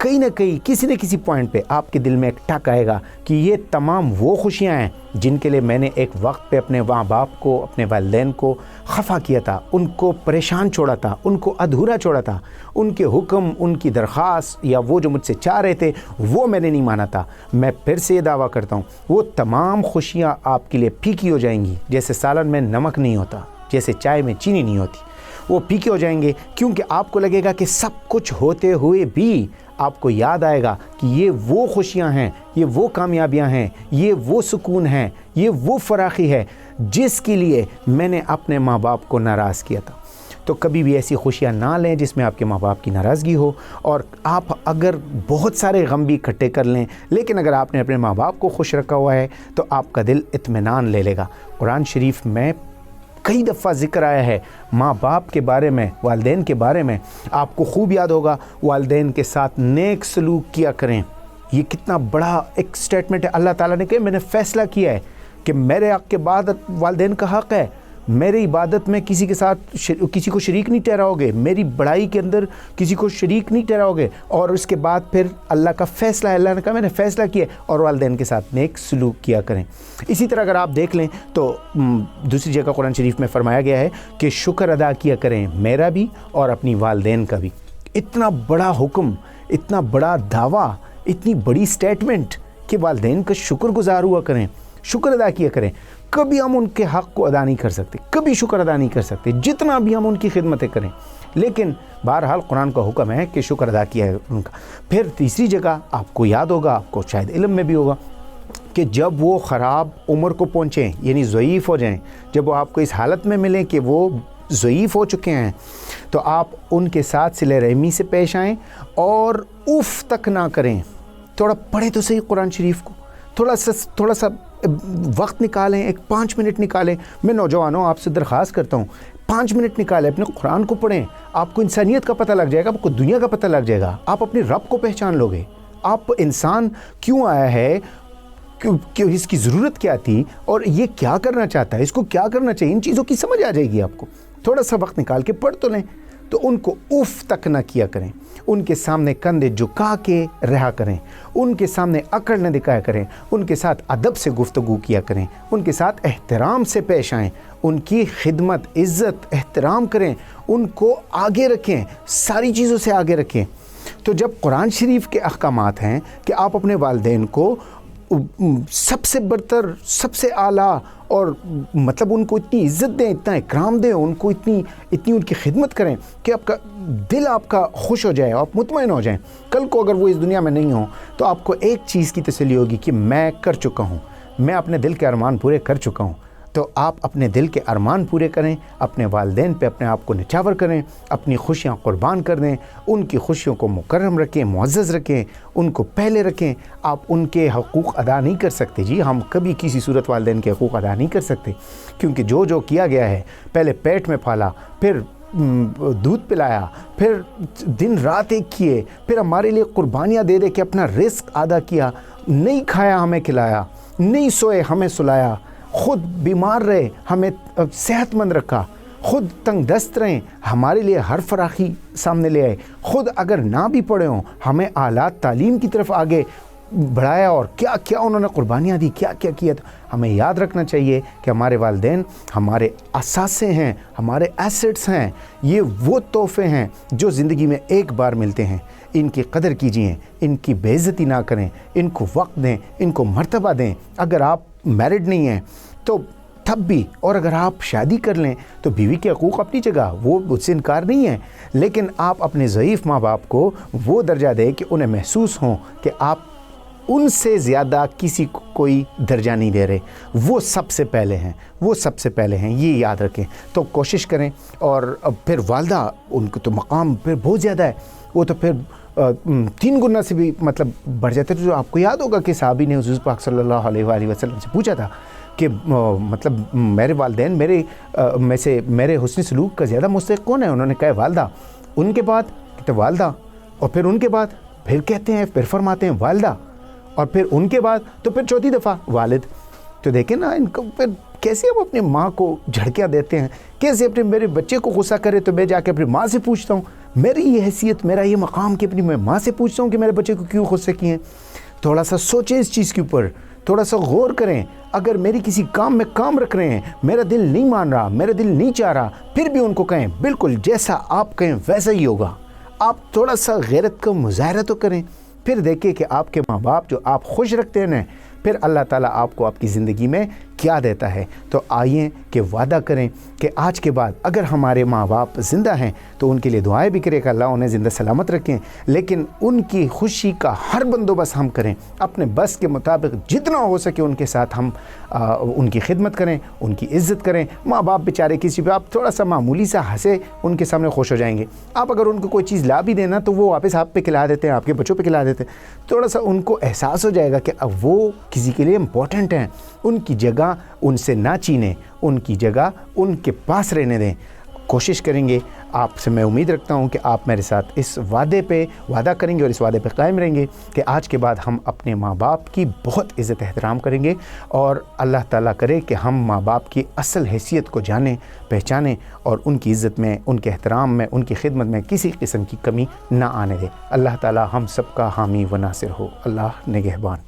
کہیں نہ کہیں کسی نہ کسی پوائنٹ پہ آپ کے دل میں ایک ٹک آئے گا کہ یہ تمام وہ خوشیاں ہیں جن کے لیے میں نے ایک وقت پہ اپنے ماں باپ کو، اپنے والدین کو خفا کیا تھا، ان کو پریشان چھوڑا تھا، ان کو ادھورا چھوڑا تھا، ان کے حکم، ان کی درخواست یا وہ جو مجھ سے چاہ رہے تھے وہ میں نے نہیں مانا تھا۔ میں پھر سے یہ دعویٰ کرتا ہوں وہ تمام خوشیاں آپ کے لیے پھیکی ہو جائیں گی، جیسے سالن میں نمک نہیں ہوتا، جیسے چائے میں چینی نہیں ہوتی، وہ پھیکے ہو جائیں گے، کیونکہ آپ کو لگے گا کہ سب کچھ ہوتے ہوئے بھی آپ کو یاد آئے گا کہ یہ وہ خوشیاں ہیں، یہ وہ کامیابیاں ہیں، یہ وہ سکون ہیں، یہ وہ فراخی ہے جس کے لیے میں نے اپنے ماں باپ کو ناراض کیا تھا۔ تو کبھی بھی ایسی خوشیاں نہ لیں جس میں آپ کے ماں باپ کی ناراضگی ہو، اور آپ اگر بہت سارے غم بھی اکٹھے کر لیں لیکن اگر آپ نے اپنے ماں باپ کو خوش رکھا ہوا ہے تو آپ کا دل اطمینان لے لے گا۔ قرآن شریف میں کئی دفعہ ذکر آیا ہے ماں باپ کے بارے میں، والدین کے بارے میں۔ آپ کو خوب یاد ہوگا والدین کے ساتھ نیک سلوک کیا کریں۔ یہ کتنا بڑا ایک سٹیٹمنٹ ہے۔ اللہ تعالیٰ نے کہا میں نے فیصلہ کیا ہے کہ میرے حق کے بعد والدین کا حق ہے، میری عبادت میں کسی کے ساتھ کسی کو شریک نہیں ٹھہراؤ گے، میری بڑائی کے اندر کسی کو شریک نہیں ٹھہراؤ گے، اور اس کے بعد پھر اللہ کا فیصلہ ہے، اللہ نے کہا میں نے فیصلہ کیا اور والدین کے ساتھ نیک سلوک کیا کریں۔ اسی طرح اگر آپ دیکھ لیں تو دوسری جگہ قرآن شریف میں فرمایا گیا ہے کہ شکر ادا کیا کریں، میرا بھی اور اپنی والدین کا بھی۔ اتنا بڑا حکم، اتنا بڑا دعویٰ، اتنی بڑی سٹیٹمنٹ کہ والدین کا شکر گزار ہوا کریں، شکر ادا کیا کریں۔ کبھی ہم ان کے حق کو ادا نہیں کر سکتے، کبھی شکر ادا نہیں کر سکتے جتنا بھی ہم ان کی خدمتیں کریں، لیکن بہرحال قرآن کا حکم ہے کہ شکر ادا کیا ہے ان کا۔ پھر تیسری جگہ آپ کو یاد ہوگا، آپ کو شاید علم میں بھی ہوگا کہ جب وہ خراب عمر کو پہنچیں، یعنی ضعیف ہو جائیں، جب وہ آپ کو اس حالت میں ملیں کہ وہ ضعیف ہو چکے ہیں، تو آپ ان کے ساتھ صلہ رحمی سے پیش آئیں اور اف تک نہ کریں۔ تھوڑا پڑھیں تو صحیح قرآن شریف کو، تھوڑا سا وقت نکالیں، ایک 5 منٹ نکالیں۔ میں نوجوانوں آپ سے درخواست کرتا ہوں 5 منٹ نکالیں، اپنے قرآن کو پڑھیں، آپ کو انسانیت کا پتہ لگ جائے گا، آپ کو دنیا کا پتہ لگ جائے گا، آپ اپنے رب کو پہچان لو گے، آپ انسان کیوں آیا ہے، کہ اس کی ضرورت کیا تھی اور یہ کیا کرنا چاہتا ہے، اس کو کیا کرنا چاہیے، ان چیزوں کی سمجھ آ جائے گی آپ کو۔ تھوڑا سا وقت نکال کے پڑھ تو لیں۔ تو ان کو اف تک نہ کیا کریں، ان کے سامنے کندھے جھکا کے رہا کریں، ان کے سامنے اکڑ نہ دکھایا کریں، ان کے ساتھ ادب سے گفتگو کیا کریں، ان کے ساتھ احترام سے پیش آئیں، ان کی خدمت، عزت، احترام کریں، ان کو آگے رکھیں، ساری چیزوں سے آگے رکھیں۔ تو جب قرآن شریف کے احکامات ہیں کہ آپ اپنے والدین کو سب سے برتر، سب سے اعلیٰ، اور مطلب ان کو اتنی عزت دیں، اتنا اکرام دیں، ان کو اتنی ان کی خدمت کریں کہ آپ کا دل آپ کا خوش ہو جائے، آپ مطمئن ہو جائیں۔ کل کو اگر وہ اس دنیا میں نہیں ہوں تو آپ کو ایک چیز کی تسلی ہوگی کہ میں کر چکا ہوں، میں اپنے دل کے ارمان پورے کر چکا ہوں۔ تو آپ اپنے دل کے ارمان پورے کریں، اپنے والدین پہ اپنے آپ کو نچھاور کریں، اپنی خوشیاں قربان کر دیں، ان کی خوشیوں کو مکرم رکھیں، معزز رکھیں، ان کو پہلے رکھیں۔ آپ ان کے حقوق ادا نہیں کر سکتے، جی ہم کبھی کسی صورت والدین کے حقوق ادا نہیں کر سکتے، کیونکہ جو کیا گیا ہے، پہلے پیٹ میں پالا، پھر دودھ پلایا، پھر دن رات ایک کیے، پھر ہمارے لیے قربانیاں دے دے کے اپنا رزق ادا کیا، نہیں کھایا ہمیں کھلایا، نہیں سوئے ہمیں سلایا، خود بیمار رہے ہمیں صحت مند رکھا، خود تنگ دست رہیں ہمارے لیے ہر فراخی سامنے لے آئے، خود اگر نہ بھی پڑھے ہوں ہمیں اعلیٰ تعلیم کی طرف آگے بڑھایا، اور کیا کیا انہوں نے قربانیاں دی، کیا کیا کیا۔ تو ہمیں یاد رکھنا چاہیے کہ ہمارے والدین ہمارے اثاثے ہیں، ہمارے ایسٹس ہیں، یہ وہ تحفے ہیں جو زندگی میں ایک بار ملتے ہیں۔ ان کی قدر کیجئے، ان کی بے عزتی نہ کریں، ان کو وقت دیں، ان کو مرتبہ دیں۔ اگر آپ میرڈ نہیں ہیں تو تب بھی، اور اگر آپ شادی کر لیں تو بیوی کے حقوق اپنی جگہ، وہ اس سے انکار نہیں ہے، لیکن آپ اپنے ضعیف ماں باپ کو وہ درجہ دیں کہ انہیں محسوس ہوں کہ آپ ان سے زیادہ کسی کو کوئی درجہ نہیں دے رہے، وہ سب سے پہلے ہیں، وہ سب سے پہلے ہیں، یہ یاد رکھیں۔ تو کوشش کریں۔ اور پھر والدہ، ان کو تو مقام پھر بہت زیادہ ہے، وہ تو پھر 3 گنا سے بھی مطلب بڑھ جاتا ہے۔ جو آپ کو یاد ہوگا کہ صحابی نے حضور پاک صلی اللہ علیہ وآلہ وسلم سے پوچھا تھا کہ مطلب میرے والدین میں سے میرے حسن سلوک کا زیادہ مستحق کون ہے؟ انہوں نے کہا والدہ، ان کے بعد کہتے والدہ، اور پھر ان کے بعد پھر کہتے ہیں، پھر فرماتے ہیں والدہ، اور پھر ان کے بعد تو پھر چوتھی دفعہ والد۔ تو دیکھیں نا ان کو پھر کیسے ہم اپنی ماں کو جھڑکیاں دیتے ہیں، کیسے میرے بچے کو غصہ کرے تو میں جا کے اپنی ماں سے پوچھتا ہوں، میری یہ حیثیت، میرا یہ مقام کہ اپنی میں ماں سے پوچھتا ہوں کہ میرے بچے کو کیوں غصے کیے ہیں؟ تھوڑا سا سوچیں اس چیز کے اوپر، تھوڑا سا غور کریں. اگر میری کسی کام میں کام رکھ رہے ہیں، میرا دل نہیں مان رہا، میرا دل نہیں چاہ رہا، پھر بھی ان کو کہیں بالکل جیسا آپ کہیں ویسا ہی ہوگا. آپ تھوڑا سا غیرت کا مظاہرہ تو کریں. پھر دیکھیں کہ آپ کے ماں باپ جو آپ خوش رکھتے ہیں، پھر اللہ تعالیٰ آپ کو آپ کی زندگی میں کیا دیتا ہے. تو آئیے کہ وعدہ کریں کہ آج کے بعد اگر ہمارے ماں باپ زندہ ہیں تو ان کے لیے دعائیں بھی کریں کہ اللہ انہیں زندہ سلامت رکھیں، لیکن ان کی خوشی کا ہر بندوبست ہم کریں. اپنے بس کے مطابق جتنا ہو سکے ان کے ساتھ ہم ان کی خدمت کریں، ان کی عزت کریں. ماں باپ بیچارے کسی پہ آپ تھوڑا سا معمولی سا ہنسے، ان کے سامنے خوش ہو جائیں گے. آپ اگر ان کو کوئی چیز لا بھی دینا تو وہ واپس آپ پہ کھلا دیتے ہیں، آپ کے بچوں پہ کھلا دیتے ہیں. تھوڑا سا ان کو احساس ہو جائے گا کہ اب وہ کسی کے لیے امپورٹنٹ ہیں. ان کی جگہ ان سے نہ چینیں، ان کی جگہ ان کے پاس رہنے دیں. کوشش کریں گے. آپ سے میں امید رکھتا ہوں کہ آپ میرے ساتھ اس وعدے پہ وعدہ کریں گے اور اس وعدے پہ قائم رہیں گے کہ آج کے بعد ہم اپنے ماں باپ کی بہت عزت احترام کریں گے، اور اللہ تعالیٰ کرے کہ ہم ماں باپ کی اصل حیثیت کو جانیں، پہچانیں، اور ان کی عزت میں، ان کے احترام میں، ان کی خدمت میں کسی قسم کی کمی نہ آنے دیں. اللہ تعالیٰ ہم سب کا حامی و ناصر ہو. اللہ نگہبان.